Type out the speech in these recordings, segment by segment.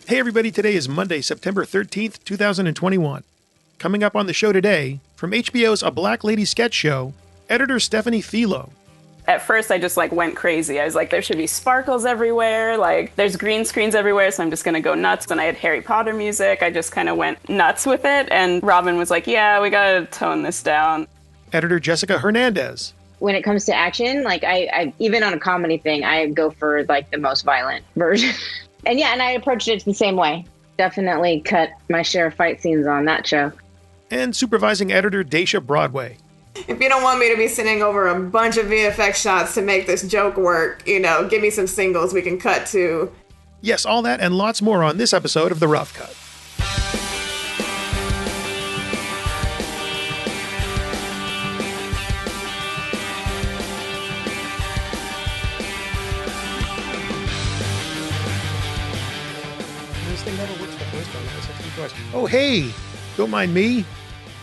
Hey everybody, today is Monday, September 13th, 2021. Coming up on the show today, from HBO's A Black Lady Sketch Show, editor Stephanie Philo. At first, I just went crazy. I was like, there should be sparkles everywhere. There's green screens everywhere, so I'm just going to go nuts. And I had Harry Potter music. I just kind of went nuts with it. And Robin was like, yeah, we got to tone this down. Editor Jessica Hernandez. When it comes to action, I even on a comedy thing, I go for the most violent version. And I approached it the same way. Definitely cut my share of fight scenes on that show. And supervising editor Daisha Broadway. If you don't want me to be sitting over a bunch of VFX shots to make this joke work, give me some singles we can cut to. Yes, all that and lots more on this episode of The Rough Cut. This thing never works the first time. I said twice. Oh, hey! Don't mind me.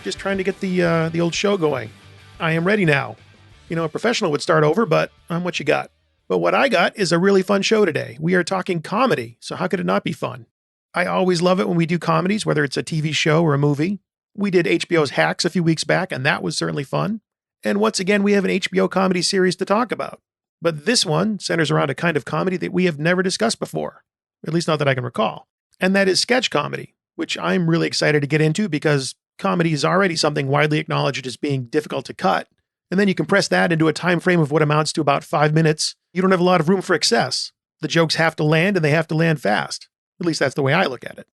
Just trying to get the old show going. I am ready now. A professional would start over, but I'm what you got. But what I got is a really fun show today. We are talking comedy, so how could it not be fun? I always love it when we do comedies, whether it's a TV show or a movie. We did HBO's Hacks a few weeks back, and that was certainly fun. And once again, we have an HBO comedy series to talk about. But this one centers around a kind of comedy that we have never discussed before, at least not that I can recall. And that is sketch comedy, which I'm really excited to get into because comedy is already something widely acknowledged as being difficult to cut. And then you compress that into a time frame of what amounts to about 5 minutes. You don't have a lot of room for excess. The jokes have to land and they have to land fast. At least that's the way I look at it.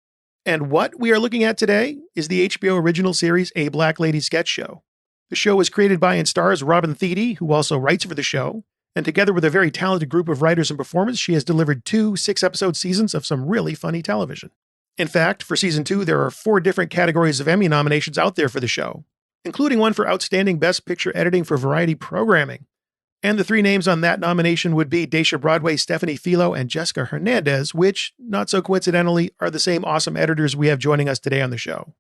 And what we are looking at today is the HBO original series, A Black Lady Sketch Show. The show was created by and stars Robin Thede, who also writes for the show. And together with a very talented group of writers and performers, she has delivered 2 6-episode seasons of some really funny television. In fact, for season 2, there are 4 different categories of Emmy nominations out there for the show, including one for Outstanding Best Picture Editing for Variety Programming. And the 3 names on that nomination would be Daisha Broadway, Stephanie Philo, and Jessica Hernandez, which, not so coincidentally, are the same awesome editors we have joining us today on the show.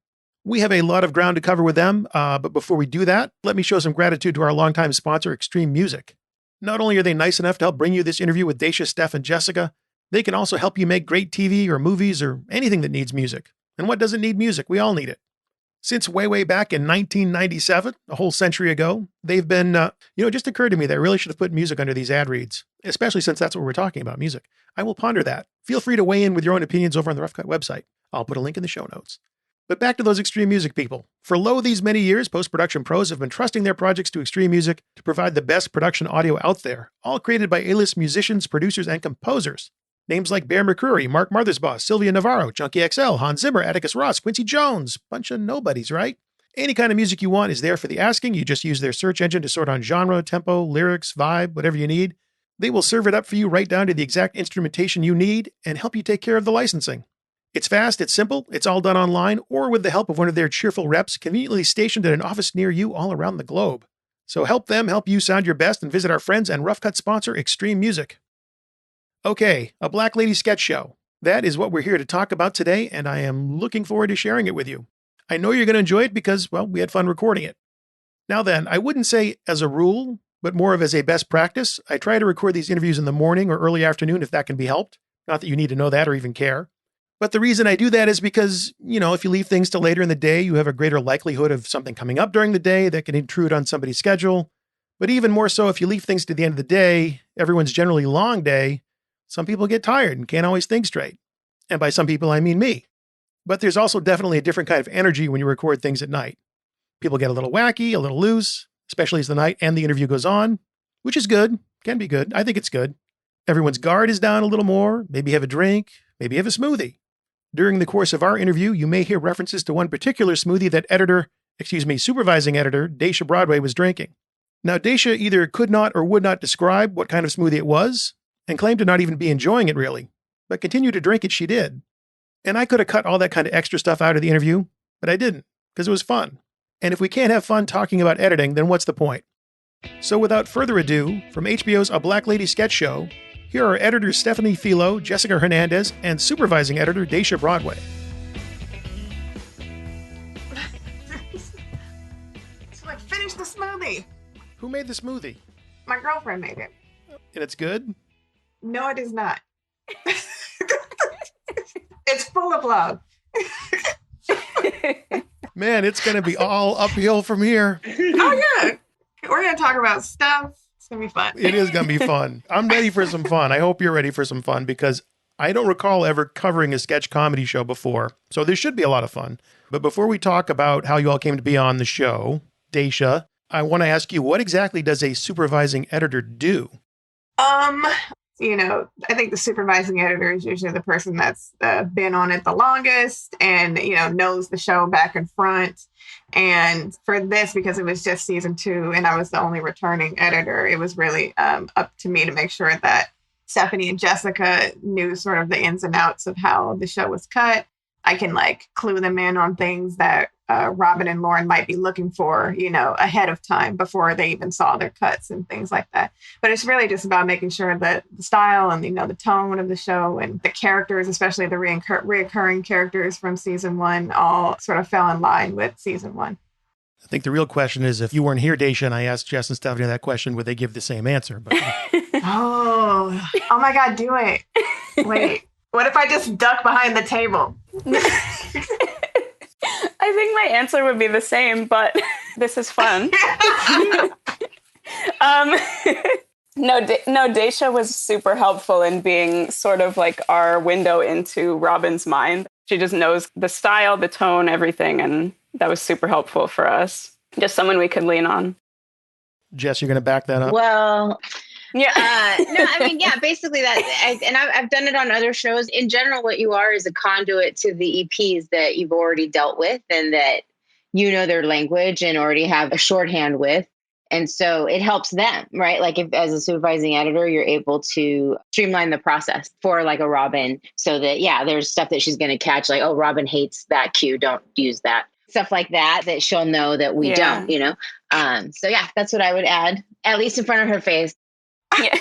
We have a lot of ground to cover with them, but before we do that, let me show some gratitude to our longtime sponsor, Extreme Music. Not only are they nice enough to help bring you this interview with Daisha, Steph, and Jessica, they can also help you make great TV or movies or anything that needs music. And what doesn't need music? We all need it. Since way back in 1997, a whole century ago, they've been, it just occurred to me that I really should have put music under these ad reads, especially since that's what we're talking about, music. I will ponder that. Feel free to weigh in with your own opinions over on the Rough Cut website. I'll put a link in the show notes. But back to those Extreme Music people. For lo these many years, post-production pros have been trusting their projects to Extreme Music to provide the best production audio out there, all created by A-list musicians, producers, and composers. Names like Bear McCreary, Mark Mothersbaugh, Sylvia Navarro, Junkie XL, Hans Zimmer, Atticus Ross, Quincy Jones. Bunch of nobodies, right? Any kind of music you want is there for the asking. You just use their search engine to sort on genre, tempo, lyrics, vibe, whatever you need. They will serve it up for you right down to the exact instrumentation you need and help you take care of the licensing. It's fast, it's simple, it's all done online or with the help of one of their cheerful reps conveniently stationed at an office near you all around the globe. So help them help you sound your best and visit our friends and Rough Cut sponsor, Extreme Music. Okay, A Black Lady Sketch Show. That is what we're here to talk about today, and I am looking forward to sharing it with you. I know you're going to enjoy it because, we had fun recording it. Now then, I wouldn't say as a rule, but more of as a best practice, I try to record these interviews in the morning or early afternoon if that can be helped. Not that you need to know that or even care. But the reason I do that is because, if you leave things till later in the day, you have a greater likelihood of something coming up during the day that can intrude on somebody's schedule. But even more so, if you leave things to the end of the day, everyone's generally long day, some people get tired and can't always think straight. And by some people, I mean me. But there's also definitely a different kind of energy when you record things at night. People get a little wacky, a little loose, especially as the night and the interview goes on, which is good, can be good. I think it's good. Everyone's guard is down a little more, maybe have a drink, maybe have a smoothie. During the course of our interview, you may hear references to one particular smoothie that supervising editor, Daisha Broadway was drinking. Now, Daisha either could not or would not describe what kind of smoothie it was, and claimed to not even be enjoying it really, but continue to drink it she did. And I could have cut all that kind of extra stuff out of the interview, but I didn't, because it was fun. And if we can't have fun talking about editing, then what's the point? So without further ado, from HBO's A Black Lady Sketch Show, here are editors Stephanie Philo, Jessica Hernandez, and supervising editor Daisha Broadway. Finish the smoothie. Who made the smoothie? My girlfriend made it. And it's good? No, it is not. It's full of love. Man, it's going to be all uphill from here. Oh, yeah. We're going to talk about stuff. It's going to be fun. It is going to be fun. I'm ready for some fun. I hope you're ready for some fun because I don't recall ever covering a sketch comedy show before. So this should be a lot of fun. But before we talk about how you all came to be on the show, Daisha, I want to ask you, what exactly does a supervising editor do? I think the supervising editor is usually the person that's been on it the longest and, knows the show back and front. And for this, because it was just season 2 and I was the only returning editor, it was really up to me to make sure that Stephanie and Jessica knew sort of the ins and outs of how the show was cut. I can clue them in on things that Robin and Lauren might be looking for, ahead of time before they even saw their cuts and things like that. But it's really just about making sure that the style and, the tone of the show and the characters, especially the reoccurring characters from season 1, all sort of fell in line with season 1. I think the real question is, if you weren't here, Daisha, and I asked Jess and Stephanie that question, would they give the same answer? But oh my God, do it. Wait, what if I just duck behind the table? I think my answer would be the same, but this is fun. No, Daisha was super helpful in being sort of like our window into Robin's mind. She just knows the style, the tone, everything, and that was super helpful for us. Just someone we could lean on. Jess, you're going to back that up? Well, yeah. No, I mean, yeah, basically that. I've done it on other shows. In general, what you are is a conduit to the EPs that you've already dealt with and that you know their language and already have a shorthand with. And so it helps them, right? Like if as a supervising editor, you're able to streamline the process for like a Robin so that, yeah, there's stuff that she's going to catch like, oh, Robin hates that cue. Don't use that. Stuff like that she'll know that we don't, So yeah, that's what I would add, at least in front of her face. Yeah.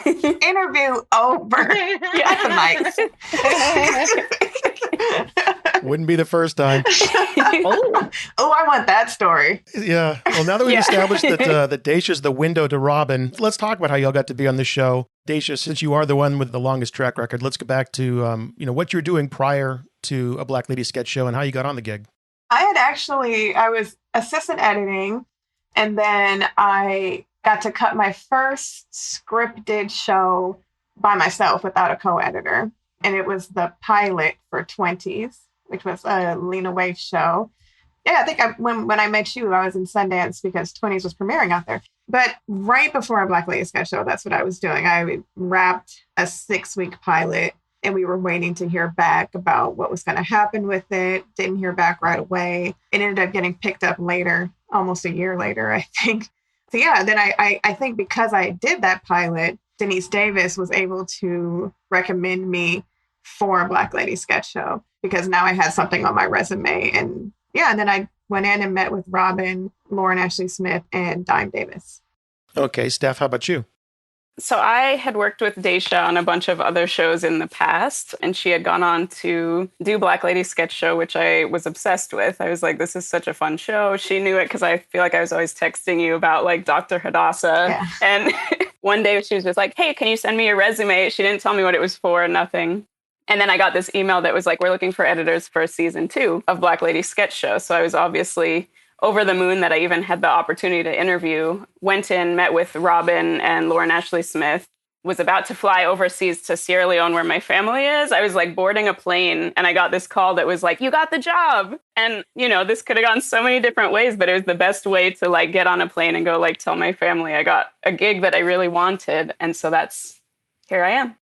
Interview over at the mic. Wouldn't be the first time. Oh, I want that story. Yeah. Well, now that we've established that Daisha's the window to Robin, let's talk about how y'all got to be on the show. Daisha, since you are the one with the longest track record, let's go back to what you were doing prior to a Black Lady sketch show and how you got on the gig. I was assistant editing, and then I got to cut my first scripted show by myself without a co-editor. And it was the pilot for 20s, which was a Lena Waithe show. Yeah, I think when I met you, I was in Sundance because 20s was premiering out there. But right before a Black Lady sketch show, that's what I was doing. I wrapped a 6-week pilot, and we were waiting to hear back about what was going to happen with it. Didn't hear back right away. It ended up getting picked up later, almost a year later, I think. So yeah, then I think because I did that pilot, Denise Davis was able to recommend me for a Black Lady sketch show because now I had something on my resume. And yeah, and then I went in and met with Robin, Lauren Ashley Smith, and Dime Davis. Okay, Steph, how about you? So I had worked with Daisha on a bunch of other shows in the past, and she had gone on to do Black Lady sketch show, which I was obsessed with. I was like, this is such a fun show. She knew it because I feel like I was always texting you about like Dr. Hadassah. Yeah. And one day she was just like, hey, can you send me your resume? She didn't tell me what it was for, nothing. And then I got this email that was like, we're looking for editors for season 2 of Black Lady sketch show. So I was obviously over the moon that I even had the opportunity to interview. Went in, met with Robin and Lauren Ashley Smith, was about to fly overseas to Sierra Leone where my family is. I was like boarding a plane and I got this call that was like, you got the job. And, this could have gone so many different ways, but it was the best way to like get on a plane and go like tell my family I got a gig that I really wanted. And so here I am.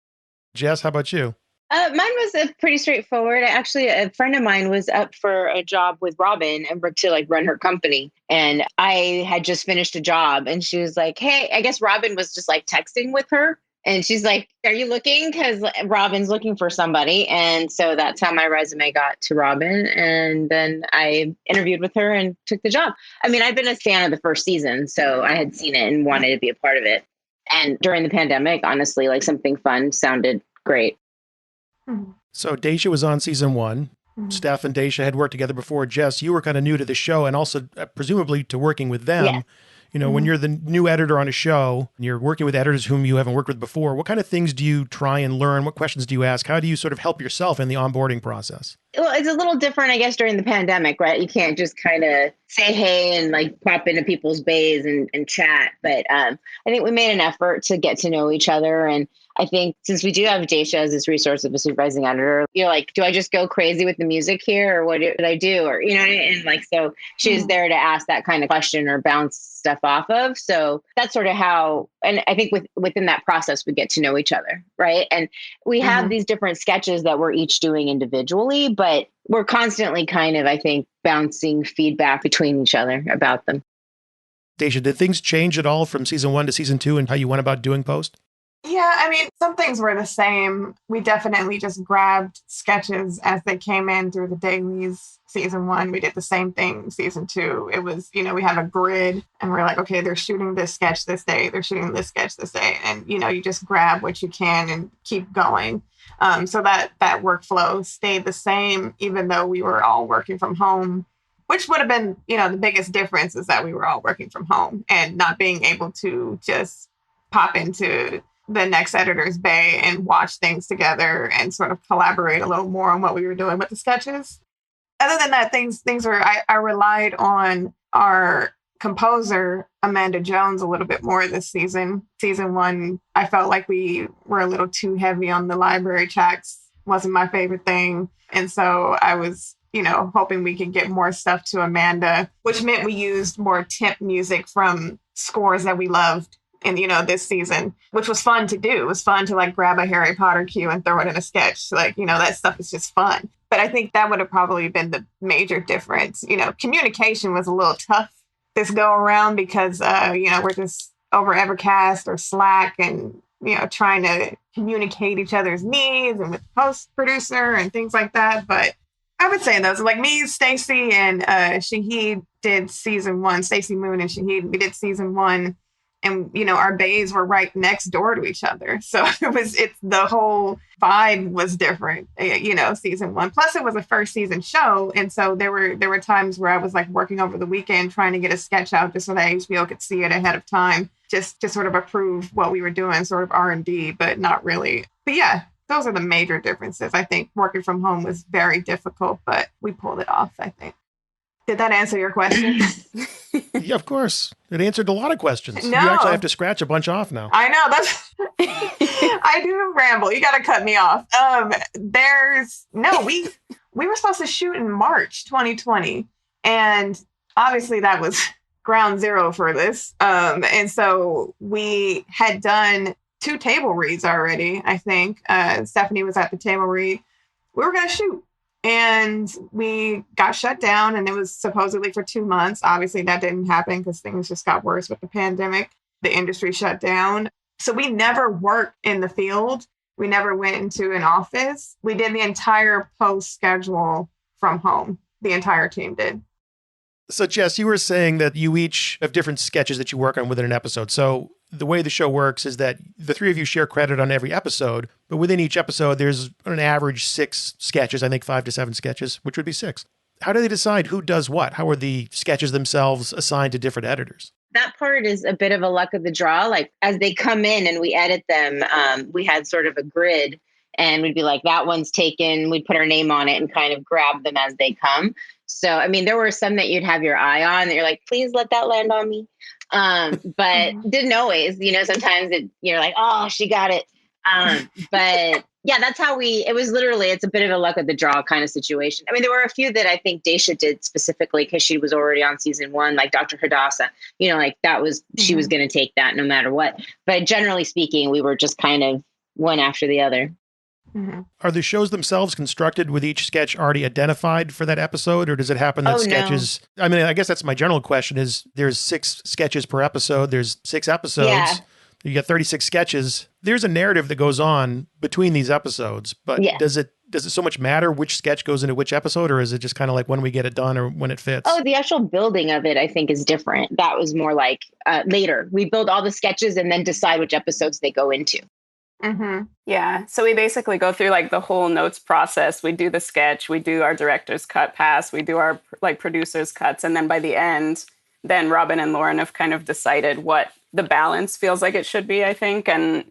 Jess, how about you? Mine was pretty straightforward. Actually, a friend of mine was up for a job with Robin and to like run her company. And I had just finished a job and she was like, hey, I guess Robin was just like texting with her. And she's like, are you looking? Because Robin's looking for somebody. And so that's how my resume got to Robin. And then I interviewed with her and took the job. I mean, I'd been a fan of the first season, so I had seen it and wanted to be a part of it. And during the pandemic, honestly, like something fun sounded great. So Daisha was on season 1. Mm-hmm. Steph and Daisha had worked together before. Jess, you were kind of new to the show and also presumably to working with them. When you're the new editor on a show and you're working with editors whom you haven't worked with before, what kind of things do you try and learn? What questions do you ask? How do you sort of help yourself in the onboarding process? Well, it's a little different, I guess, during the pandemic, right? You can't just kind of say hey and like pop into people's bays and chat. But I think we made an effort to get to know each other. And I think since we do have Daisha as this resource of a supervising editor, you're like, do I just go crazy with the music here or what did I do? Or, you know what I mean? And like, so she was there to ask that kind of question or bounce stuff off of. So that's sort of how, and I think within that process, we get to know each other, right? And we have these different sketches that we're each doing individually, but we're constantly kind of, I think, bouncing feedback between each other about them. Daisha, did things change at all from season 1 to season 2 and how you went about doing post? Yeah, I mean, some things were the same. We definitely just grabbed sketches as they came in through the dailies. Season 1, we did the same thing. Season 2, it was, we have a grid and we're like, okay, they're shooting this sketch this day. They're shooting this sketch this day. And, you just grab what you can and keep going. So that workflow stayed the same, even though we were all working from home, which would have been, the biggest difference is that we were all working from home and not being able to just pop into the next editor's bay and watch things together and sort of collaborate a little more on what we were doing with the sketches. Other than that, things were, I relied on our composer, Amanda Jones, a little bit more this season. Season 1, I felt like we were a little too heavy on the library tracks. Wasn't my favorite thing. And so I was, hoping we could get more stuff to Amanda, which meant we used more temp music from scores that we loved. And, this season, which was fun to do. It was fun to like grab a Harry Potter cue and throw it in a sketch. Like, that stuff is just fun. But I think that would have probably been the major difference. Communication was a little tough this go around because, we're just over Evercast or Slack and, trying to communicate each other's needs and with post producer and things like that. But I would say those like me, Stacey and Shahid did season 1, Stacey Moon and Shahid, we did season 1. And, our bays were right next door to each other. So the whole vibe was different, season 1. Plus it was a first season show. And so there were times where I was like working over the weekend trying to get a sketch out just so that HBO could see it ahead of time, just to sort of approve what we were doing, sort of R&D, but not really. But yeah, those are the major differences. I think working from home was very difficult, but we pulled it off, I think. Did that answer your question? Yeah, of course. It answered a lot of questions. No. You actually have to scratch a bunch off now. I know. That's I do ramble. You got to cut me off. We were supposed to shoot in March 2020. And obviously that was ground zero for this. And so we had done 2 table reads already, I think. Stephanie was at the table read. We were going to shoot. And we got shut down and it was supposedly for 2 months. Obviously that didn't happen because things just got worse with the pandemic. The industry shut down. So we never worked in the field. We never went into an office. We did the entire post schedule from home. The entire team did. So Jess, you were saying that you each have different sketches that you work on within an episode. So the way the show works is that the 3 of you share credit on every episode, but within each episode, there's an average 6 sketches, I think 5 to 7 sketches, which would be 6. How do they decide who does what? How are the sketches themselves assigned to different editors? That part is a bit of a luck of the draw. Like as they come in and we edit them, we had sort of a grid and we'd be like, that one's taken. We'd put our name on it and kind of grab them as they come. So, I mean, there were some that you'd have your eye on that you're like, please let that land on me. But didn't always, sometimes you're like, oh, she got it. But yeah, that's how it's a bit of a luck of the draw kind of situation. I mean, there were a few that I think Daisha did specifically because she was already on season 1, like Dr. Hadassah, she was going to take that no matter what. But generally speaking, we were just kind of one after the other. Mm-hmm. Are the shows themselves constructed with each sketch already identified for that episode, or does it happen that sketches... No. I mean, I guess that's my general question is there's 6 sketches per episode. There's 6 episodes. Yeah. You get 36 sketches. There's a narrative that goes on between these episodes, but does it so much matter which sketch goes into which episode, or is it just kind of like when we get it done or when it fits? Oh, the actual building of it, I think, is different. That was more like later. We build all the sketches and then decide which episodes they go into. Mm-hmm. Yeah. So we basically go through like the whole notes process. We do the sketch, we do our director's cut pass, we do our like producer's cuts. And then by the end, then Robin and Lauren have kind of decided what the balance feels like it should be, I think. And,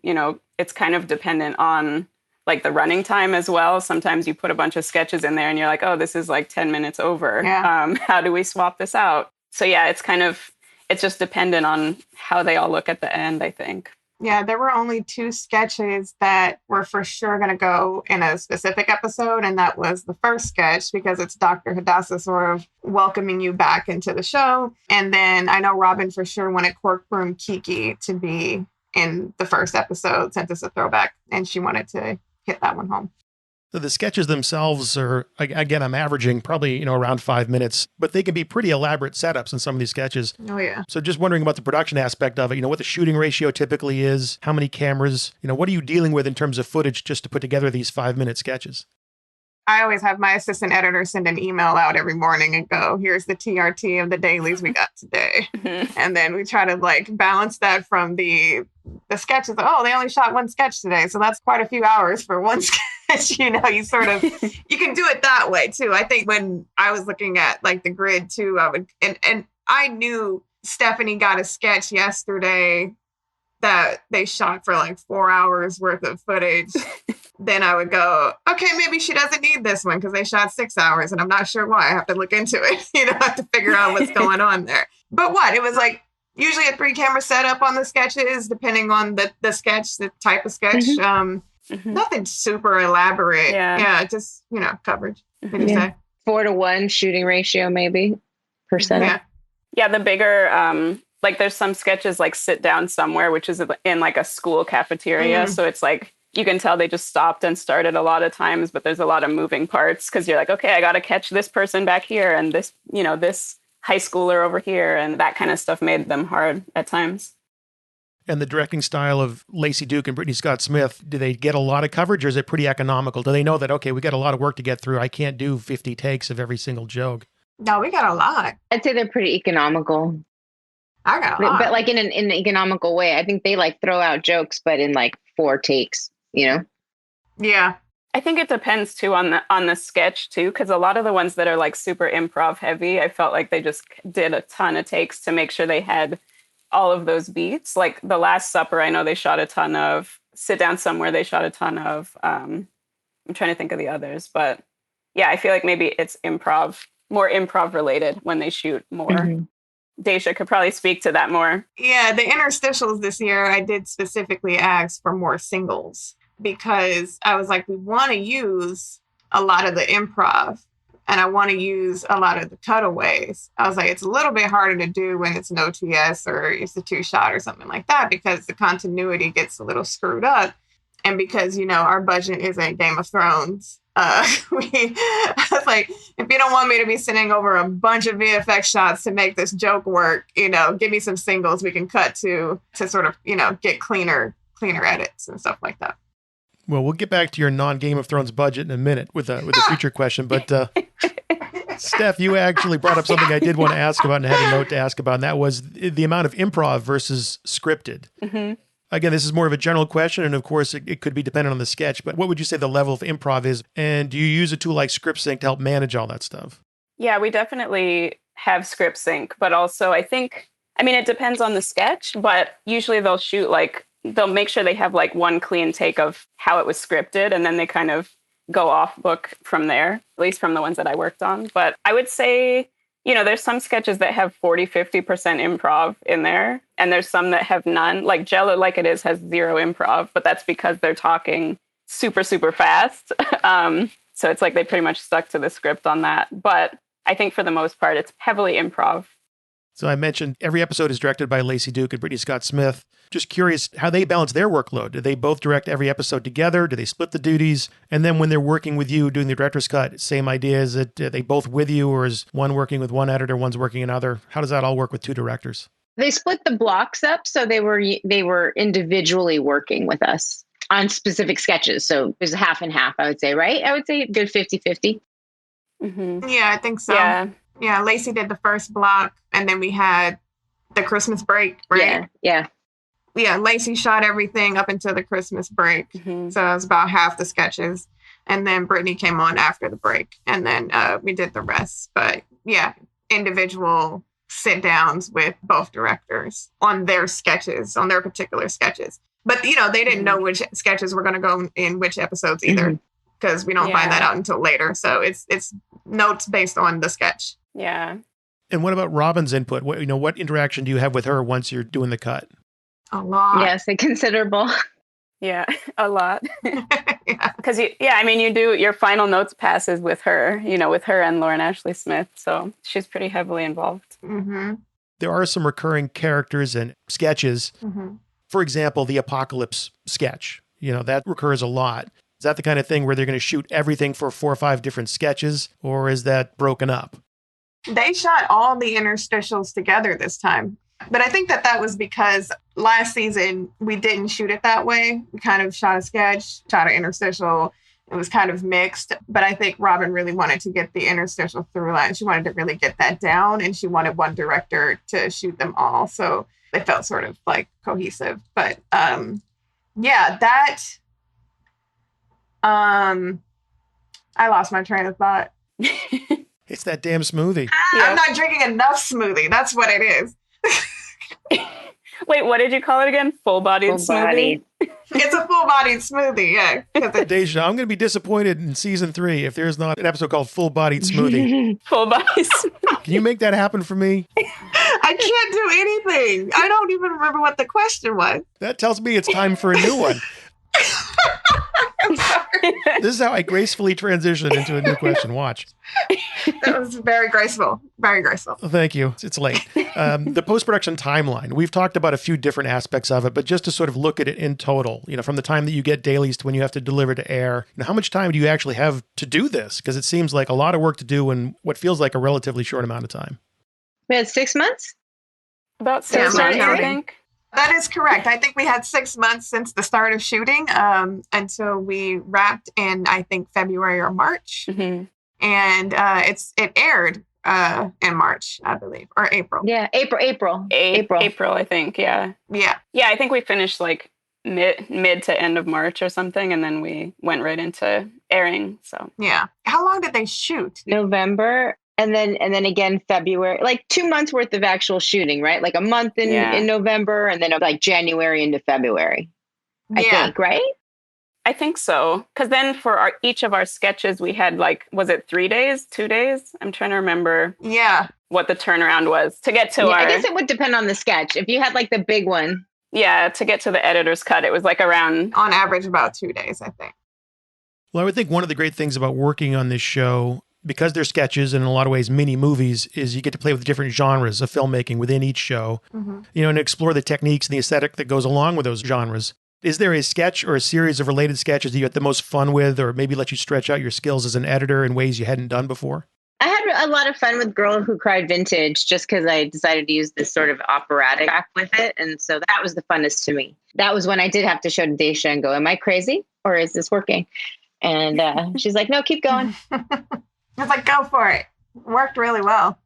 it's kind of dependent on like the running time as well. Sometimes you put a bunch of sketches in there and you're like, oh, this is like 10 minutes over. Yeah. How do we swap this out? So yeah, it's just dependent on how they all look at the end, I think. Yeah, there were only 2 sketches that were for sure going to go in a specific episode. And that was the first sketch, because it's Dr. Hadassah sort of welcoming you back into the show. And then I know Robin for sure wanted Corkroom Kiki to be in the first episode, since it's a throwback. And she wanted to hit that one home. So the sketches themselves are, again, I'm averaging probably, around 5 minutes, but they can be pretty elaborate setups in some of these sketches. Oh, yeah. So just wondering about the production aspect of it, what the shooting ratio typically is, how many cameras, what are you dealing with in terms of footage just to put together these 5-minute sketches? I always have my assistant editor send an email out every morning and go, here's the TRT of the dailies we got today. And then we try to like balance that from the sketches. Oh, they only shot 1 sketch today. So that's quite a few hours for 1 sketch. You can do it that way too. I think when I was looking at like the grid too, and I knew Stephanie got a sketch yesterday that they shot for like 4 hours worth of footage. Then I would go, okay, maybe she doesn't need this one because they shot 6 hours and I'm not sure why. I have to look into it. I have to figure out what's going on there. But it was like usually a 3-camera setup on the sketches, depending on the sketch, the type of sketch. Nothing super elaborate. Yeah, just, coverage. What do you say? 4-to-1 shooting ratio, maybe, %. Yeah, the bigger, like there's some sketches like Sit Down Somewhere, which is in like a school cafeteria. So it's like, you can tell they just stopped and started a lot of times, but there's a lot of moving parts because you're like, okay, I got to catch this person back here and this, this high schooler over here. And that kind of stuff made them hard at times. And the directing style of Lacey Duke and Brittany Scott Smith, do they get a lot of coverage or is it pretty economical? Do they know that, okay, we got a lot of work to get through. I can't do 50 takes of every single joke. No, we got a lot. I'd say they're pretty economical. I got a lot. But like in an economical way. I think they like throw out jokes, but in like 4 takes. Yeah. I think it depends too on the sketch too, because a lot of the ones that are like super improv heavy, I felt like they just did a ton of takes to make sure they had all of those beats. Like The Last Supper, I know they shot a ton of. Sit Down Somewhere, they shot a ton of. I'm trying to think of the others, but yeah, I feel like maybe it's more improv related when they shoot more. Daisha could probably speak to that more. Yeah, the interstitials this year, I did specifically ask for more singles because I was like, we want to use a lot of the improv and I want to use a lot of the cutaways. I was like, it's a little bit harder to do when it's an OTS or it's a 2-shot or something like that because the continuity gets a little screwed up. And because, our budget isn't Game of Thrones, I was like, if you don't want me to be sending over a bunch of VFX shots to make this joke work, give me some singles we can cut to sort of, get cleaner edits and stuff like that. Well, we'll get back to your non-Game of Thrones budget in a minute with a future question. But Steph, you actually brought up something I did want to ask about and had a note to ask about, and that was the amount of improv versus scripted. Again, this is more of a general question, and of course, it could be dependent on the sketch, but what would you say the level of improv is? And do you use a tool like ScriptSync to help manage all that stuff? Yeah, we definitely have ScriptSync, but also it depends on the sketch, but usually they'll make sure they have like one clean take of how it was scripted, and then they kind of go off book from there, at least from the ones that I worked on. But I would say, there's some sketches that have 40-50% improv in there, and there's some that have none. Like Jello Like It Is has 0 improv, but that's because they're talking super, super fast. So it's like they pretty much stuck to the script on that. But I think for the most part, it's heavily improv. So I mentioned every episode is directed by Lacey Duke and Brittany Scott Smith. Just curious how they balance their workload. Do they both direct every episode together? Do they split the duties? And then when they're working with you doing the director's cut, same idea? Is it they both with you, or is one working with one editor, one's working another? How does that all work with 2 directors? They split the blocks up, so they were individually working with us on specific sketches. So there's half and half, I would say, right? I would say a good 50-50. Yeah, I think so. Yeah, Lacey did the first block, and then we had the Christmas break, right? Yeah. Lacey shot everything up until the Christmas break. So it was about half the sketches. And then Brittany came on after the break. And then we did the rest. But yeah, individual sit downs with both directors on their sketches, on their particular sketches. But, they didn't know which sketches were going to go in which episodes either, because we don't find that out until later. So it's notes based on the sketch. Yeah. And what about Robin's input? What interaction do you have with her once you're doing the cut? A lot. Yes, considerable. Yeah, a lot. Yeah. Because you do your final notes passes with her, with her and Lauren Ashley Smith. So she's pretty heavily involved. Mm-hmm. There are some recurring characters and sketches. Mm-hmm. For example, the apocalypse sketch, that recurs a lot. Is that the kind of thing where they're going to shoot everything for 4 or 5 different sketches, or is that broken up? They shot all the interstitials together this time. But I think that was because last season we didn't shoot it that way. We kind of shot a sketch, shot an interstitial. It was kind of mixed. But I think Robin really wanted to get the interstitial through line. She wanted to really get that down, and she wanted one director to shoot them all. So they felt sort of like cohesive. But I lost my train of thought. It's that damn smoothie. I'm not drinking enough smoothie. That's what it is. Wait, what did you call it again? Full-bodied smoothie? It's a full-bodied smoothie, yeah. Deja, I'm going to be disappointed in season 3 if there's not an episode called Full-Bodied Smoothie. Full-bodied smoothie. Can you make that happen for me? I can't do anything. I don't even remember what the question was. That tells me it's time for a new one. I'm sorry. This is how I gracefully transition into a new question. Watch. That was very graceful. Very graceful. Thank you. It's late. The post-production timeline. We've talked about a few different aspects of it, but just to sort of look at it in total, from the time that you get dailies to when you have to deliver to air, how much time do you actually have to do this? Because it seems like a lot of work to do in what feels like a relatively short amount of time. We had 6 months? About 6 months, I think. That is correct. I think we had 6 months since the start of shooting until we wrapped in, I think, February or March. Mm-hmm. And it aired in March, I believe, or April. Yeah, April, I think, yeah. Yeah. Yeah, I think we finished like mid to end of March or something, and then we went right into airing, so. Yeah. How long did they shoot? November. And then again, February, like 2 months worth of actual shooting, right? Like a month in November, and then like January into February, I think, right? I think so. Because then for each of our sketches, we had was it 3 days, 2 days? I'm trying to remember what the turnaround was to get to our... I guess it would depend on the sketch. If you had like the big one. Yeah, to get to the editor's cut, it was like around... On average, about 2 days, I think. Well, I would think one of the great things about working on this show, because they're sketches and in a lot of ways mini movies, is you get to play with different genres of filmmaking within each show, and explore the techniques and the aesthetic that goes along with those genres. Is there a sketch or a series of related sketches that you had the most fun with, or maybe let you stretch out your skills as an editor in ways you hadn't done before? I had a lot of fun with Girl Who Cried Vintage, just because I decided to use this sort of operatic track with it. And so that was the funnest to me. That was when I did have to show to Daisha and go, am I crazy or is this working? And she's like, no, keep going. I was like, go for it. Worked really well.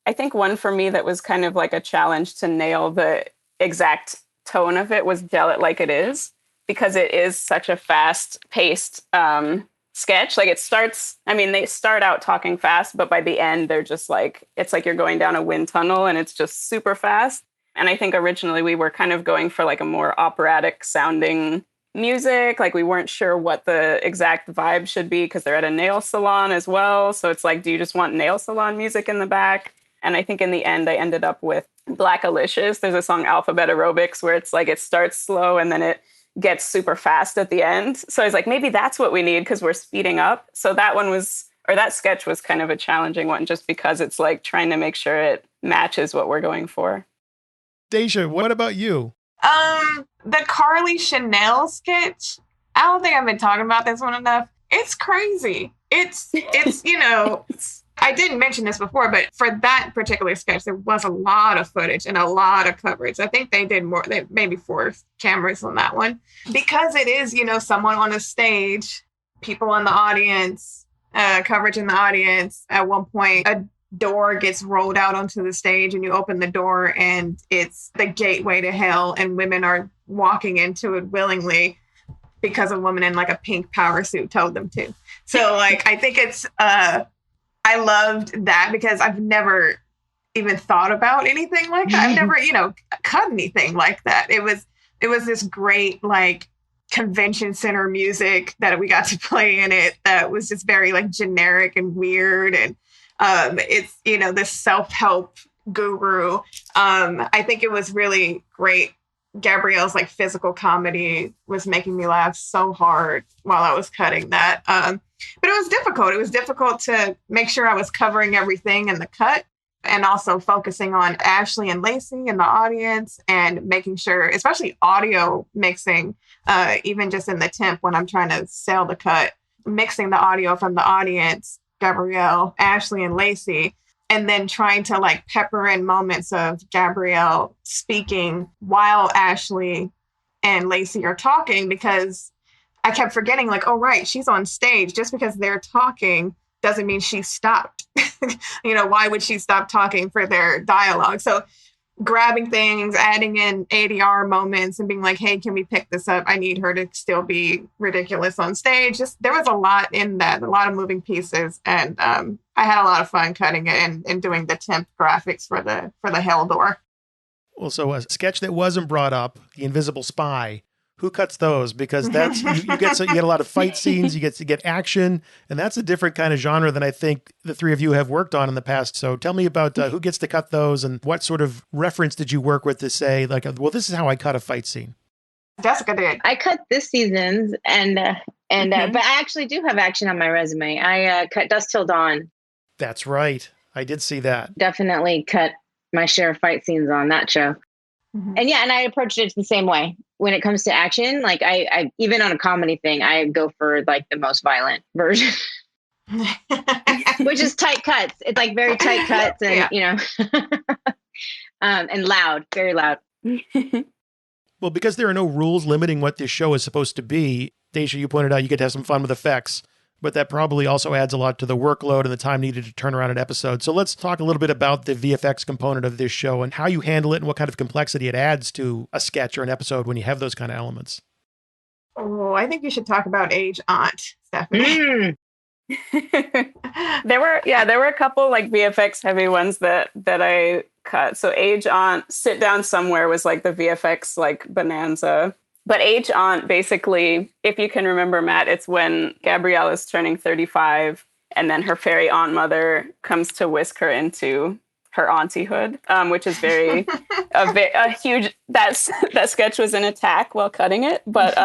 I think one for me that was kind of like a challenge to nail the exact tone of it was Tell It Like It Is, because it is such a fast-paced sketch. Like it starts, they start out talking fast, but by the end, they're just like, it's like you're going down a wind tunnel and it's just super fast. And I think originally we were kind of going for like a more operatic sounding music. Like we weren't sure what the exact vibe should be because they're at a nail salon as well. So it's like, do you just want nail salon music in the back? And I think in the end, I ended up with Black Alicious. There's a song Alphabet Aerobics where it's like it starts slow and then it gets super fast at the end. So I was like, maybe that's what we need because we're speeding up. So that that sketch was kind of a challenging one just because it's like trying to make sure it matches what we're going for. Deja, what about you? The Carly Chanel sketch, I don't think I've been talking about this one enough. It's crazy. It's I didn't mention this before, but for that particular sketch, there was a lot of footage and a lot of coverage. I think they did maybe 4 cameras on that one because it is, someone on a stage, people in the audience, coverage in the audience. At one point, a door gets rolled out onto the stage and you open the door and it's the gateway to hell and women are walking into it willingly because a woman in like a pink power suit told them to. So like, I think it's, I loved that because I've never even thought about anything like that. I've never, cut anything like that. It was this great, like, convention center music that we got to play in it that was just very, like, generic and weird. And it's, this self-help guru. I think it was really great. Gabrielle's, like, physical comedy was making me laugh so hard while I was cutting that. But it was difficult. It was difficult to make sure I was covering everything in the cut, and also focusing on Ashley and Lacey in the audience, and making sure, especially audio mixing, even just in the temp when I'm trying to sell the cut, mixing the audio from the audience, Gabrielle, Ashley, and Lacey, and then trying to, like, pepper in moments of Gabrielle speaking while Ashley and Lacey are talking, because I kept forgetting, like, oh, right, she's on stage. Just because they're talking doesn't mean she stopped. Why would she stop talking for their dialogue? So grabbing things, adding in ADR moments, and being like, hey, can we pick this up? I need her to still be ridiculous on stage. Just, there was a lot in that, a lot of moving pieces. And I had a lot of fun cutting it and doing the temp graphics for the Hell Door. Well, so a sketch that wasn't brought up, The Invisible Spy, who cuts those? Because that's you get a lot of fight scenes, you get action, and that's a different kind of genre than I think the three of you have worked on in the past. So tell me about who gets to cut those, and what sort of reference did you work with to say, like, well, this is how I cut a fight scene? Jessica did. I cut this season's, but I actually do have action on my resume. I cut Dusk Till Dawn. That's right. I did see that. Definitely cut my share of fight scenes on that show. Mm-hmm. And I approached it the same way. When it comes to action, like I even on a comedy thing, I go for, like, the most violent version, which is tight cuts. It's like very tight cuts, and and loud, very loud. Well, because there are no rules limiting what this show is supposed to be, Daisha, you pointed out you get to have some fun with effects, but that probably also adds a lot to the workload and the time needed to turn around an episode. So let's talk a little bit about the VFX component of this show and how you handle it and what kind of complexity it adds to a sketch or an episode when you have those kind of elements. Oh, I think you should talk about Age Aunt, Stephanie. There were a couple, like, VFX heavy ones that I cut. So Age Aunt, Sit Down Somewhere was, like, the VFX, like, bonanza. But Age Aunt, basically, if you can remember, Matt, it's when Gabrielle is turning 35, and then her fairy aunt mother comes to whisk her into her auntyhood, which is a huge. That sketch was an attack while cutting it, but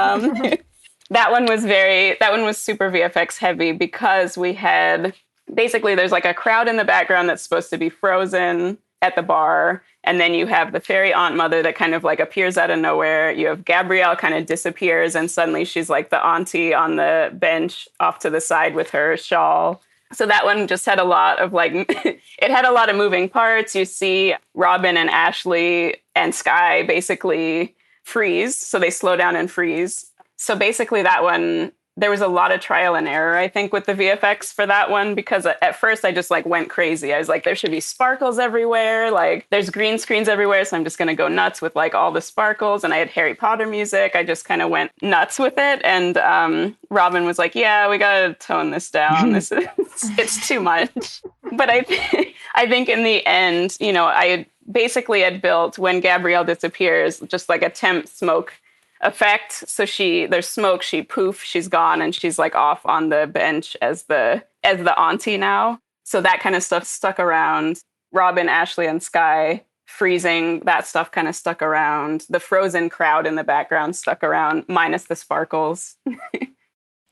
that one was super VFX heavy, because we had, basically, there's, like, a crowd in the background that's supposed to be frozen at the bar. And then you have the fairy aunt mother that kind of, like, appears out of nowhere. You have Gabrielle kind of disappears, and suddenly she's, like, the auntie on the bench off to the side with her shawl. So that one just had a lot of, like, it had a lot of moving parts. You see Robin and Ashley and Skye basically freeze. So they slow down and freeze. So basically that one, there was a lot of trial and error, I think, with the VFX for that one, because at first I just, like, went crazy. I was like, there should be sparkles everywhere. Like, there's green screens everywhere. So I'm just going to go nuts with, like, all the sparkles. And I had Harry Potter music. I just kind of went nuts with it. And Robin was like, yeah, we got to tone this down. It's too much. But I think in the end, I basically had built, when Gabrielle disappears, just like a temp smoke effect. So there's smoke, she poof, she's gone, and she's, like, off on the bench as the auntie now. So that kind of stuff stuck around. Robin, Ashley, and Skye freezing, that stuff kind of stuck around. The frozen crowd in the background stuck around, minus the sparkles.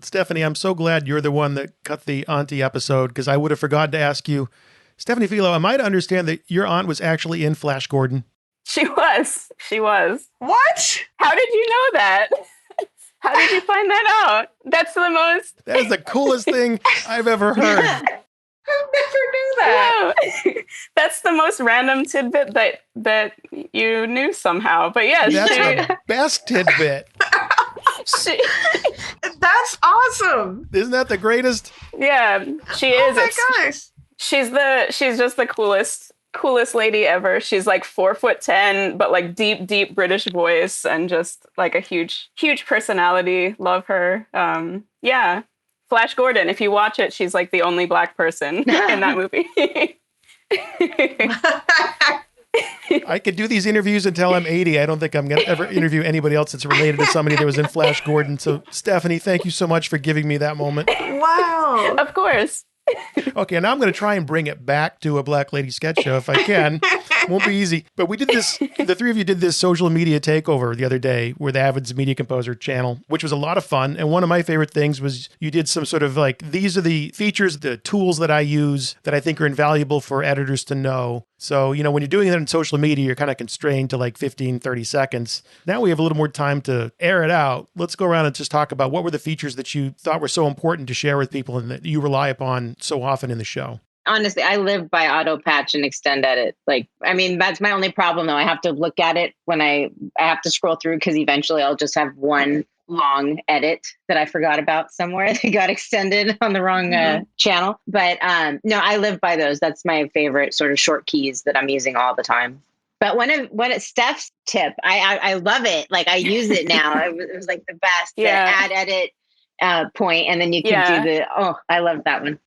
Stephanie, I'm so glad you're the one that cut the auntie episode, because I would have forgotten to ask you, Stephanie Filo, am I to understand that your aunt was actually in Flash Gordon? She was. What? How did you know that? How did you find that out? That is the coolest thing I've ever heard. I never knew that. No. That's the most random tidbit that you knew somehow. But yeah, that's the best tidbit. That's awesome. Isn't that the greatest? Yeah, she is. Oh my gosh. She's just the coolest lady ever. She's, like, 4'10", but, like, deep British voice, and just, like, a huge personality. Love her. Yeah. Flash Gordon, if you watch it, she's, like, the only Black person in that movie. I could do these interviews until I'm 80. I don't think I'm going to ever interview anybody else that's related to somebody that was in Flash Gordon. So, Stephanie, thank you so much for giving me that moment. Wow. Of course. Okay, now I'm going to try and bring it back to a Black Lady sketch show if I can. Won't be easy. But we did this, the three of you did this social media takeover the other day with the Avid's Media Composer channel, which was a lot of fun. And one of my favorite things was you did some sort of like, these are the features, the tools that I use that I think are invaluable for editors to know. So, you know, when you're doing that in social media, you're kind of constrained to like 15, 30 seconds. Now we have a little more time to air it out. Let's go around and just talk about what were the features that you thought were so important to share with people and that you rely upon so often in the show. Honestly, I live by auto patch and extend edit. Like, I mean, that's my only problem though. I have to look at it when I have to scroll through because eventually I'll just have one long edit that I forgot about somewhere that got extended on the wrong channel. But no, I live by those. That's my favorite sort of short keys that I'm using all the time. But when it's Steph's tip, I love it. Like I use it now. It was like the best. Yeah. The add edit point, and then you can do I love that one.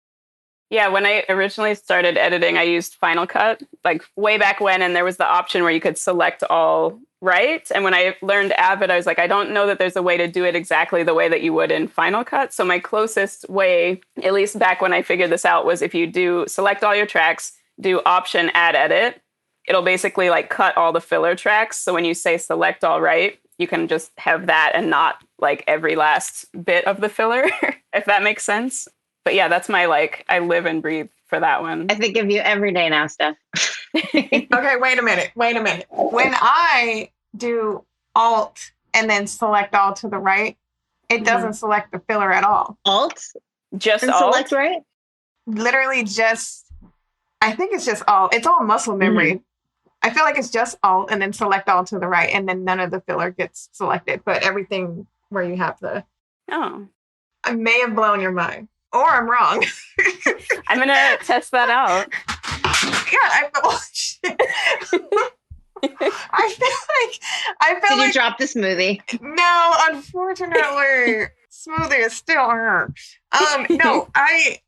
Yeah, when I originally started editing, I used Final Cut, like way back when, and there was the option where you could select all right. And when I learned Avid, I was like, I don't know that there's a way to do it exactly the way that you would in Final Cut. So my closest way, at least back when I figured this out, was if you do select all your tracks, do Option Add Edit, it'll basically like cut all the filler tracks. So when you say select all right, you can just have that and not like every last bit of the filler, if that makes sense. But yeah, that's my I live and breathe for that one. I think of you every day now, Steph. Okay, wait a minute. When I do Alt and then select all to the right, it doesn't select the filler at all. Alt? Just and Alt? Select right? Literally just, I think it's just Alt. It's all muscle memory. I feel like it's just Alt and then select all to the right and then none of the filler gets selected, but everything where you have the... Oh. I may have blown your mind. Or I'm wrong. I'm going to test that out. Yeah, I feel Did like... you drop the smoothie? No, unfortunately. Smoothie is still her. No, I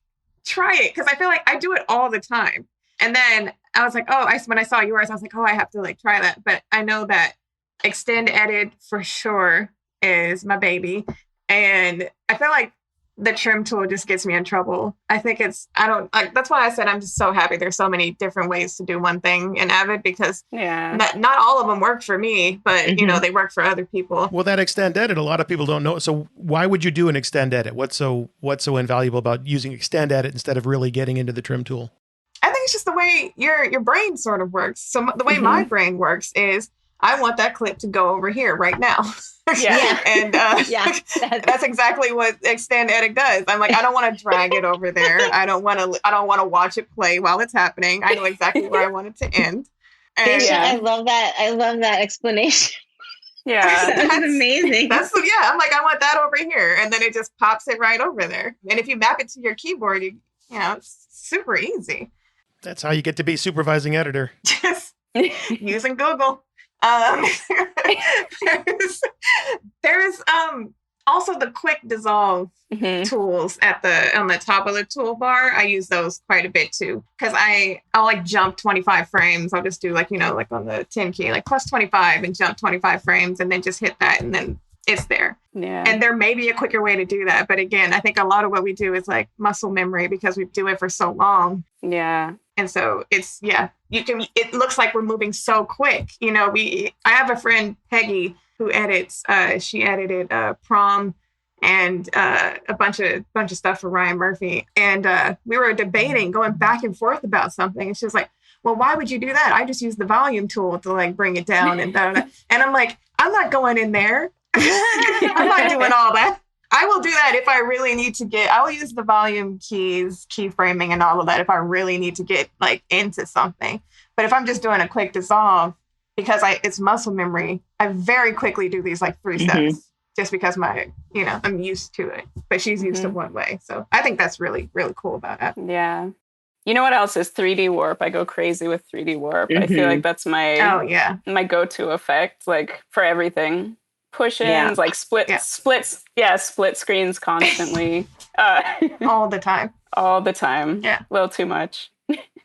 try it because I feel like I do it all the time. And then I was like, when I saw yours, I was like, I have to try that. But I know that Extend Edit for sure is my baby. And I feel like the trim tool just gets me in trouble. I think that's why I said I'm just so happy there's so many different ways to do one thing in Avid because not all of them work for me, but they work for other people. Well, that Extend Edit, a lot of people don't know. So why would you do an Extend Edit? What's so invaluable about using Extend Edit instead of really getting into the trim tool? I think it's just the way your brain sort of works. So the way my brain works is I want that clip to go over here right now. Yeah. And that's exactly what Extend Edit does. I'm like, I don't want to drag it over there. I don't want to watch it play while it's happening. I know exactly where I want it to end. And I love that. I love that explanation. Yeah. That's amazing. I'm like, I want that over here. And then it just pops it right over there. And if you map it to your keyboard, it's super easy. That's how you get to be supervising editor. Just using Google. There's also the quick dissolve tools on the top of the toolbar. I use those quite a bit too because I'll jump 25 frames. I'll just do on the 10 key plus 25 and jump 25 frames and then just hit that and then it's there. Yeah. And there may be a quicker way to do that, but again, I think a lot of what we do is muscle memory because we do it for so long. Yeah. And so it looks like we're moving so quick. I have a friend, Peggy, who edits, she edited Prom and a bunch of stuff for Ryan Murphy. And we were debating, going back and forth about something. And she was like, well, why would you do that? I just use the volume tool to bring it down. And I'm like, I'm not going in there. I'm not doing all that. I will do that if I really need to I will use the volume keys, keyframing and all of that if I really need to get into something. But if I'm just doing a quick dissolve, because it's muscle memory, I very quickly do these 3 steps just because I'm used to it. But she's used to one way. So I think that's really, really cool about it. Yeah. You know what else is 3D warp? I go crazy with 3D warp. I feel like that's my my go-to effect for everything. Push-ins, splits, split screens constantly. All the time. All the time. Yeah. A little too much.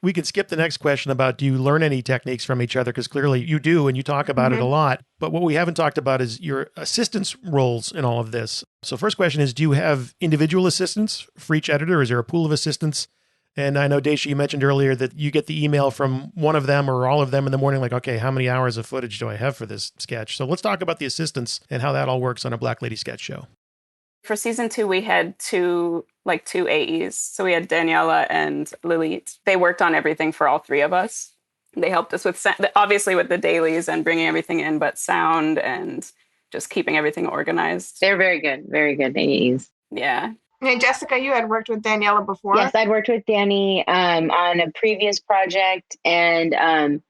we can skip the next question about do you learn any techniques from each other? Because clearly you do, and you talk about it a lot. But what we haven't talked about is your assistants' roles in all of this. So first question is, do you have individual assistants for each editor? Is there a pool of assistants? And I know, Daisha, you mentioned earlier that you get the email from one of them or all of them in the morning, like, okay, how many hours of footage do I have for this sketch? So let's talk about the assistants and how that all works on a Black Lady sketch show. For season 2, we had two AEs. So we had Daniela and Lilith. They worked on everything for all three of us. They helped us with, obviously with the dailies and bringing everything in, but sound and just keeping everything organized. They're very good AEs. Yeah. Hey, Jessica, you had worked with Daniela before? Yes, I'd worked with Danny on a previous project. And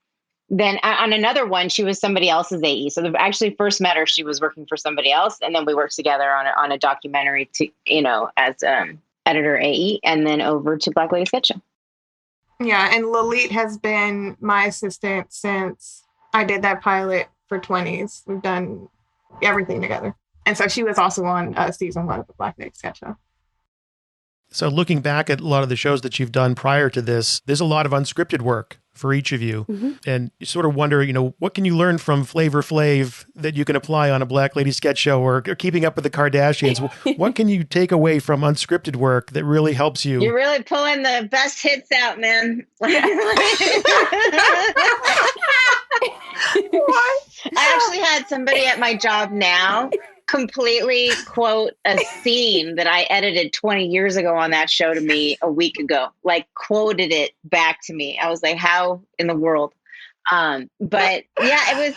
then on another one, she was somebody else's AE. So actually first met her, she was working for somebody else. And then we worked together on a documentary as editor AE, and then over to Black Lady Sketch Show. Yeah, and Lilith has been my assistant since I did that pilot for 20s. We've done everything together. And so she was also on season 1 of the Black Lady Sketch Show. So looking back at a lot of the shows that you've done prior to this, there's a lot of unscripted work for each of you. And you sort of wonder, what can you learn from Flavor Flav that you can apply on a Black Lady Sketch Show or Keeping Up with the Kardashians? What can you take away from unscripted work that really helps you? You're really pulling the best hits out, man. What? I actually had somebody at my job now completely quote a scene that I edited 20 years ago on that show to me a week ago, like quoted it back to me. I was like, how in the world? But yeah, it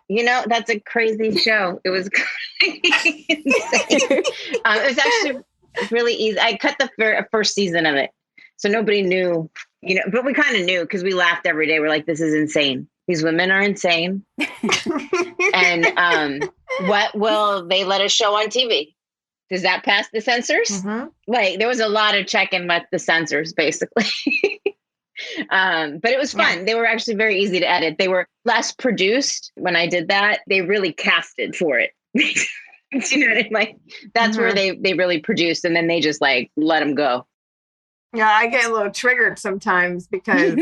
was, that's a crazy show. It was crazy. It was actually really easy. I cut the first season of it. So nobody knew, but we kind of knew because we laughed every day. We're like, this is insane. These women are insane. And what will they let us show on TV? Does that pass the censors? Like there was a lot of checking with the censors, basically. But it was fun. Yeah. They were actually very easy to edit. They were less produced when I did that. They really casted for it. You know what I mean? Like that's where they really produced, and then they just like let them go. Yeah, I get a little triggered sometimes because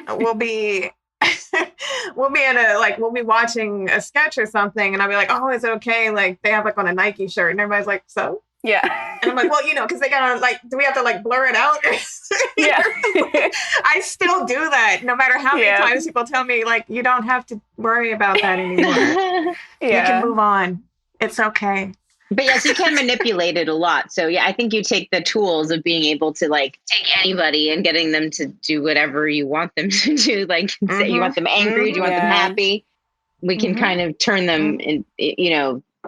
we'll be watching a sketch or something, and I'll be like, oh, it's okay. Like they have like on a Nike shirt, and everybody's like, so? Yeah. And I'm like, well, because they got on like, do we have to like blur it out? Yeah. I still do that no matter how many times people tell me like, you don't have to worry about that anymore. You can move on. It's okay. But yes, you can manipulate it a lot. So yeah, I think you take the tools of being able to like take anybody and getting them to do whatever you want them to do. Like say you want them angry, do you want them happy? We can kind of turn them in,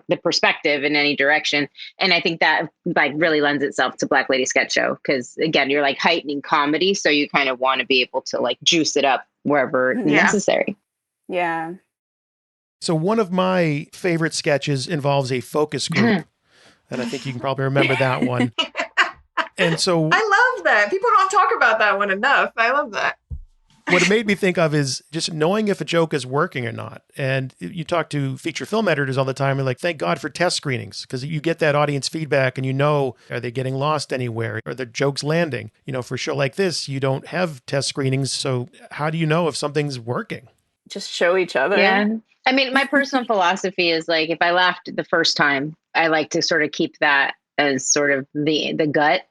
the perspective in any direction. And I think that like really lends itself to Black Lady Sketch Show. Cause again, you're like heightening comedy. So you kind of want to be able to like juice it up wherever necessary. Yeah. So one of my favorite sketches involves a focus group. And I think you can probably remember that one. And so I love that. People don't talk about that one enough. I love that. What it made me think of is just knowing if a joke is working or not. And you talk to feature film editors all the time and like, thank God for test screenings, because you get that audience feedback and are they getting lost anywhere? Are the jokes landing? For a show like this, you don't have test screenings. So how do you know if something's working? Just show each other. Yeah. I mean, my personal philosophy is like, if I laughed the first time, I like to sort of keep that as sort of the gut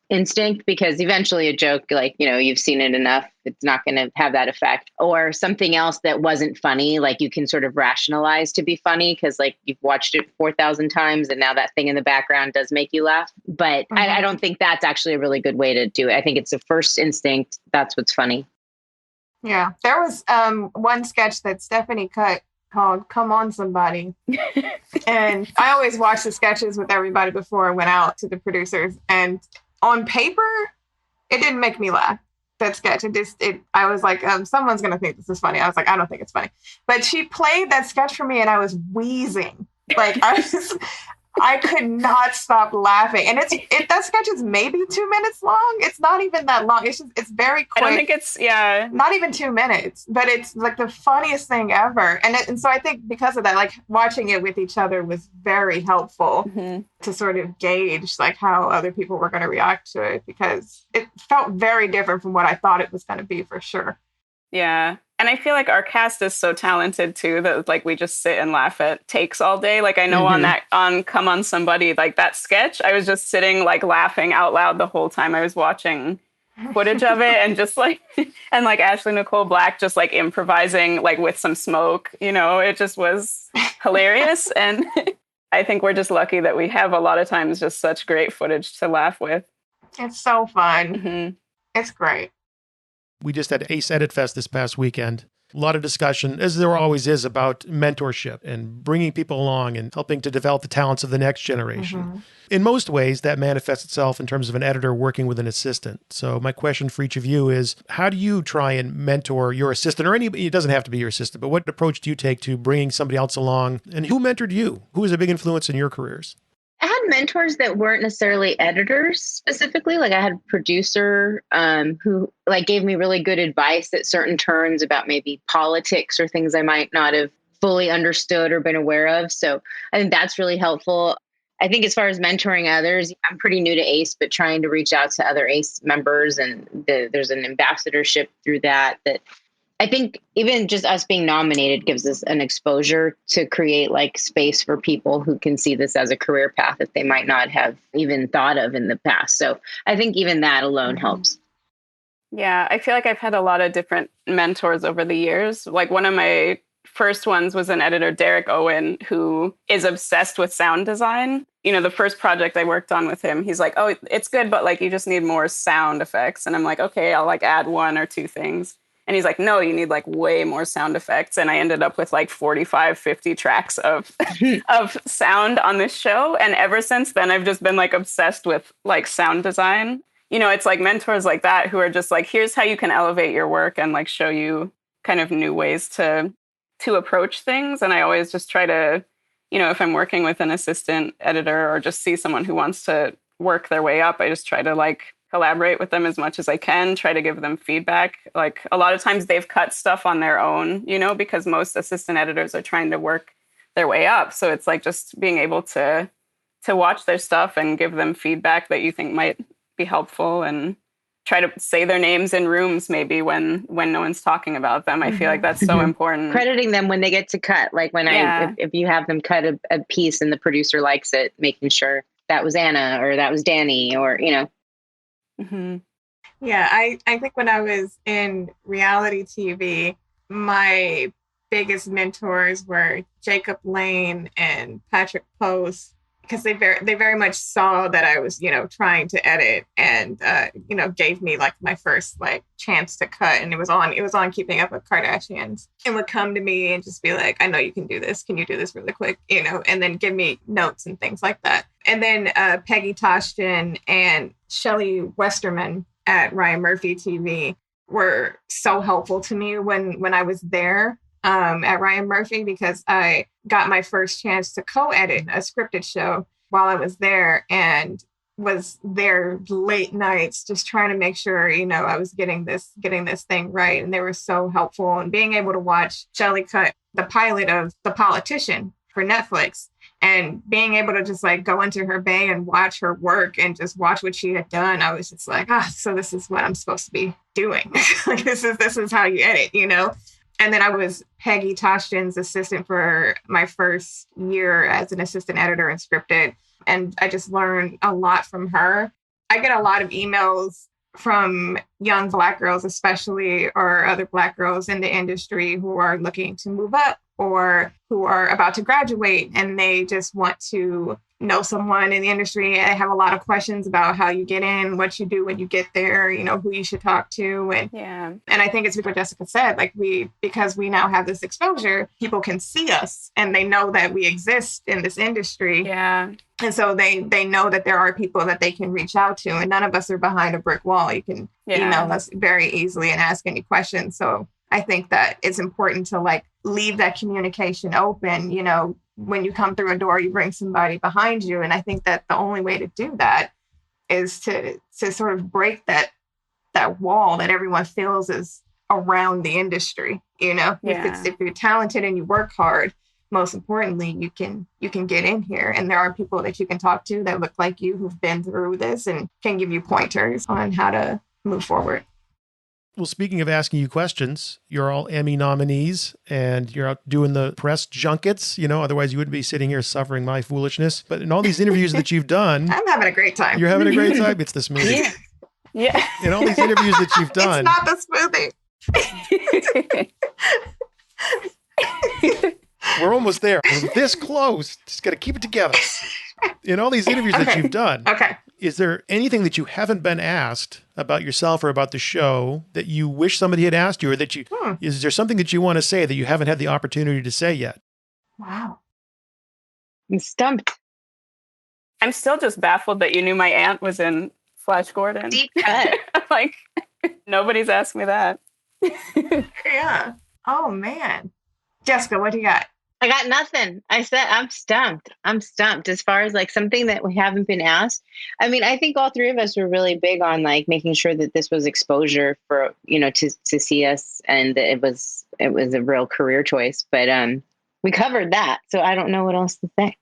instinct, because eventually a joke, like, you've seen it enough, it's not going to have that effect. Or something else that wasn't funny, like you can sort of rationalize to be funny because like you've watched it 4,000 times and now that thing in the background does make you laugh. But I don't think that's actually a really good way to do it. I think it's the first instinct. That's what's funny. Yeah. There was one sketch that Stephanie cut called Come On Somebody. And I always watch the sketches with everybody before I went out to the producers. And on paper, it didn't make me laugh. That sketch. I was like, someone's going to think this is funny. I was like, I don't think it's funny. But she played that sketch for me and I was wheezing. Like I could not stop laughing. And that sketch is maybe 2 minutes long. It's not even that long. It's very quick. I don't think it's, not even 2 minutes, but it's like the funniest thing ever. And so I think because of that, like watching it with each other was very helpful to sort of gauge like how other people were going to react to it, because it felt very different from what I thought it was going to be for sure. Yeah. And I feel like our cast is so talented too that like we just sit and laugh at takes all day. Like I know on Come On Somebody, like that sketch, I was just sitting like laughing out loud the whole time I was watching footage of it, and just like and like Ashley Nicole Black just like improvising like with some smoke, you know, it just was hilarious. And I think we're just lucky that we have a lot of times just such great footage to laugh with. It's so fun. It's great. We just had Ace Edit Fest this past weekend. A lot of discussion, as there always is, about mentorship and bringing people along and helping to develop the talents of the next generation. In most ways, that manifests itself in terms of an editor working with an assistant. So my question for each of you is, how do you try and mentor your assistant, or it doesn't have to be your assistant, but what approach do you take to bringing somebody else along? And who mentored you? Who was a big influence in your careers? I had mentors that weren't necessarily editors specifically. Like I had a producer who like gave me really good advice at certain turns about maybe politics or things I might not have fully understood or been aware of. So I think that's really helpful. I think as far as mentoring others, I'm pretty new to ACE, but trying to reach out to other ACE members, and there's an ambassadorship through that I think even just us being nominated gives us an exposure to create like space for people who can see this as a career path that they might not have even thought of in the past. So I think even that alone helps. Yeah, I feel like I've had a lot of different mentors over the years. Like one of my first ones was an editor, Derek Owen, who is obsessed with sound design. You know, the first project I worked on with him, he's like, oh, it's good, but like you just need more sound effects. And I'm like, okay, I'll like add 1 or 2 things. And he's like, no, you need like way more sound effects. And I ended up with like 45, 50 tracks of of sound on this show. And ever since then, I've just been like obsessed with like sound design. You know, it's like mentors like that who are just like, here's how you can elevate your work and like show you kind of new ways to approach things. And I always just try to, you know, if I'm working with an assistant editor or just see someone who wants to work their way up, I just try to like collaborate with them as much as I can, try to give them feedback. Like a lot of times they've cut stuff on their own, you know, because most assistant editors are trying to work their way up. So it's like just being able to watch their stuff and give them feedback that you think might be helpful, and try to say their names in rooms maybe when no one's talking about them. I feel like that's so important. Crediting them when they get to cut. Like when if you have them cut a piece and the producer likes it, making sure that was Anna or that was Danny, or, you know. Yeah, I think when I was in reality TV, my biggest mentors were Jacob Lane and Patrick Post, because they very much saw that I was, you know, trying to edit, and you know, gave me like my first like chance to cut, and it was on Keeping Up with Kardashians, and would come to me and just be like, I know you can do this. Can you do this really quick? You know, and then give me notes and things like that. And then Peggy Toshton and Shelley Westerman at Ryan Murphy TV were so helpful to me when I was there at Ryan Murphy, because I got my first chance to co-edit a scripted show while I was there, and was there late nights just trying to make sure, you know, I was getting this thing right. And they were so helpful. And being able to watch Shelley cut the pilot of The Politician for Netflix, and being able to just like go into her bay and watch her work and just watch what she had done, I was just like, so this is what I'm supposed to be doing. Like this is how you edit, you know? And then I was Peggy Toshton's assistant for my first year as an assistant editor in scripted. And I just learned a lot from her. I get a lot of emails from young Black girls, especially, or other Black girls in the industry who are looking to move up or who are about to graduate, and they just want to know someone in the industry. I have a lot of questions about how you get in, what you do when you get there, you know, who you should talk to. And I think it's what Jessica said, like because we now have this exposure, people can see us and they know that we exist in this industry. Yeah. And so they know that there are people that they can reach out to, and none of us are behind a brick wall. You can email us very easily and ask any questions. So I think that it's important to like leave that communication open, you know, when you come through a door, you bring somebody behind you. And I think that the only way to do that is to sort of break that wall that everyone feels is around the industry. Yeah. If you're talented and you work hard, most importantly, you can get in here. And there are people that you can talk to that look like you, who've been through this and can give you pointers on how to move forward. Well, speaking of asking you questions, you're all Emmy nominees and you're out doing the press junkets, otherwise you wouldn't be sitting here suffering my foolishness. But in all these interviews that you've done, I'm having a great time. You're having a great time. It's the smoothie. Yeah. In all these interviews that you've done. It's not the smoothie. We're almost there. We're this close. Just got to keep it together. In all these interviews that you've done, is there anything that you haven't been asked about yourself or about the show that you wish somebody had asked you, or that is there something that you want to say that you haven't had the opportunity to say yet? Wow. I'm stumped. I'm still just baffled that you knew my aunt was in Flash Gordon. Deep cut. Like, nobody's asked me that. Yeah. Oh, man. Jessica, what do you got? I got nothing. I said I'm stumped. I'm stumped as far as like something that we haven't been asked. I mean, I think all three of us were really big on like making sure that this was exposure for, to see us, and it was a real career choice. But we covered that. So I don't know what else to say.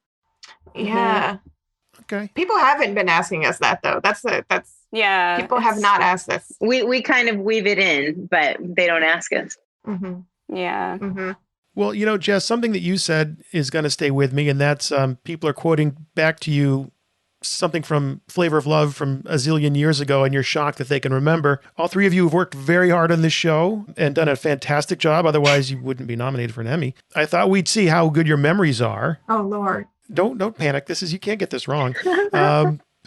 Yeah. Okay. People haven't been asking us that though. That's yeah. People have not asked us. We kind of weave it in, but they don't ask us. Mm-hmm. Yeah. Mm-hmm. Well, Jess, something that you said is going to stay with me, and that's people are quoting back to you something from Flavor of Love from a zillion years ago, and you're shocked that they can remember. All three of you have worked very hard on this show and done a fantastic job. Otherwise, you wouldn't be nominated for an Emmy. I thought we'd see how good your memories are. Oh, Lord. Don't panic. You can't get this wrong.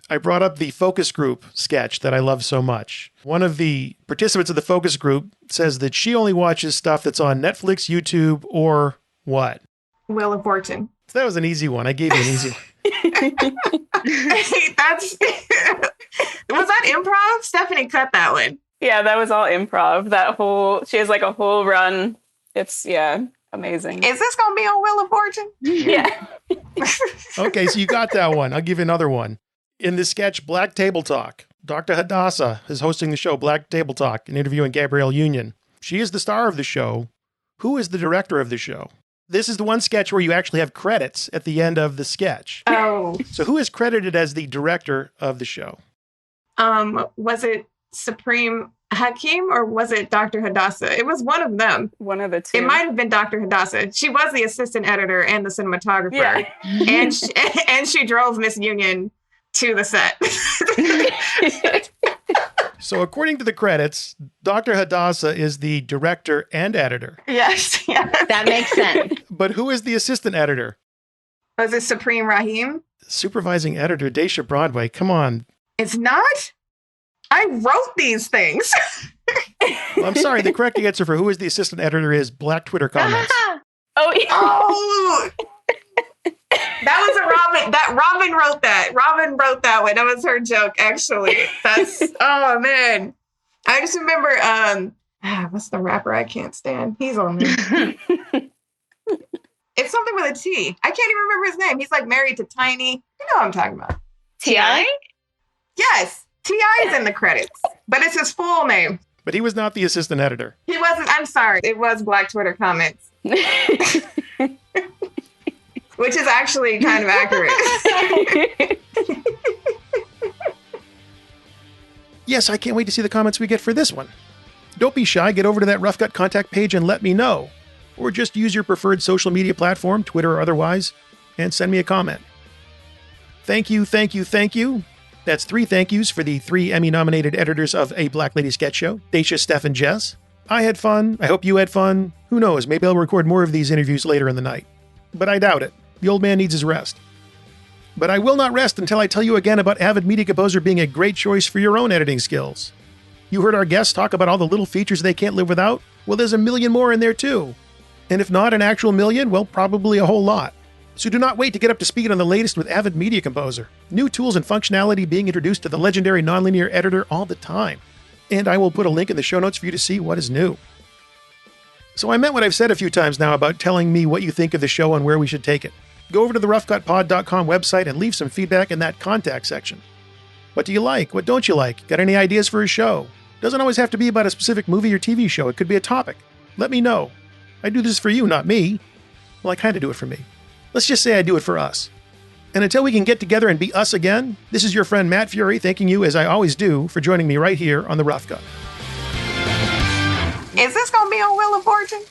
I brought up the focus group sketch that I love so much. One of the participants of the focus group says that she only watches stuff that's on Netflix, YouTube, or what? Wheel of Fortune. So that was an easy one. I gave you an easy one. Was that improv? Stephanie cut that one. Yeah, that was all improv. She has like a whole run. It's, amazing. Is this going to be on Wheel of Fortune? Yeah. Okay, so you got that one. I'll give you another one. In the sketch Black Table Talk, Dr. Hadassah is hosting the show Black Table Talk and interviewing Gabrielle Union. She is the star of the show. Who is the director of the show? This is the one sketch where you actually have credits at the end of the sketch. Oh. So who is credited as the director of the show? Was it Supreme Hakim or was it Dr. Hadassah? It was one of them. One of the two. It might have been Dr. Hadassah. She was the assistant editor and the cinematographer. Yeah. and she drove Miss Union to the set. So according to the credits, Dr. Hadassah is the director and editor. Yes. That makes sense. But who is the assistant editor? Was it Supreme Rahim? Supervising editor, Daisha Broadway. Come on. It's not? I wrote these things. Well, I'm sorry. The correct answer for who is the assistant editor is Black Twitter comments. Oh, yeah. Oh! That was a Robin. Robin wrote that. Robin wrote that one. That was her joke, actually. Oh man. I just remember what's the rapper I can't stand? He's on there. It's something with a T. I can't even remember his name. He's like married to Tiny. You know what I'm talking about. T.I.? Yes. T.I. is in the credits, but it's his full name. But he was not the assistant editor. He wasn't. I'm sorry. It was Black Twitter comments. Which is actually kind of accurate. Yes, I can't wait to see the comments we get for this one. Don't be shy. Get over to that Rough Gut contact page and let me know. Or just use your preferred social media platform, Twitter or otherwise, and send me a comment. Thank you, thank you, thank you. That's 3 thank yous for the 3 Emmy-nominated editors of A Black Lady Sketch Show, Daisha, Steph, and Jess. I had fun. I hope you had fun. Who knows? Maybe I'll record more of these interviews later in the night. But I doubt it. The old man needs his rest. But I will not rest until I tell you again about Avid Media Composer being a great choice for your own editing skills. You heard our guests talk about all the little features they can't live without? Well, there's a million more in there too. And if not an actual million, well, probably a whole lot. So do not wait to get up to speed on the latest with Avid Media Composer. New tools and functionality being introduced to the legendary nonlinear editor all the time. And I will put a link in the show notes for you to see what is new. So I meant what I've said a few times now about telling me what you think of the show and where we should take it. Go over to the roughcutpod.com website and leave some feedback in that contact section. What do you like? What don't you like? Got any ideas for a show? Doesn't always have to be about a specific movie or TV show. It could be a topic. Let me know. I do this for you, not me. Well, I kind of do it for me. Let's just say I do it for us. And until we can get together and be us again, this is your friend Matt Fury thanking you, as I always do, for joining me right here on The Rough Cut. Is this going to be on Wheel of Fortune?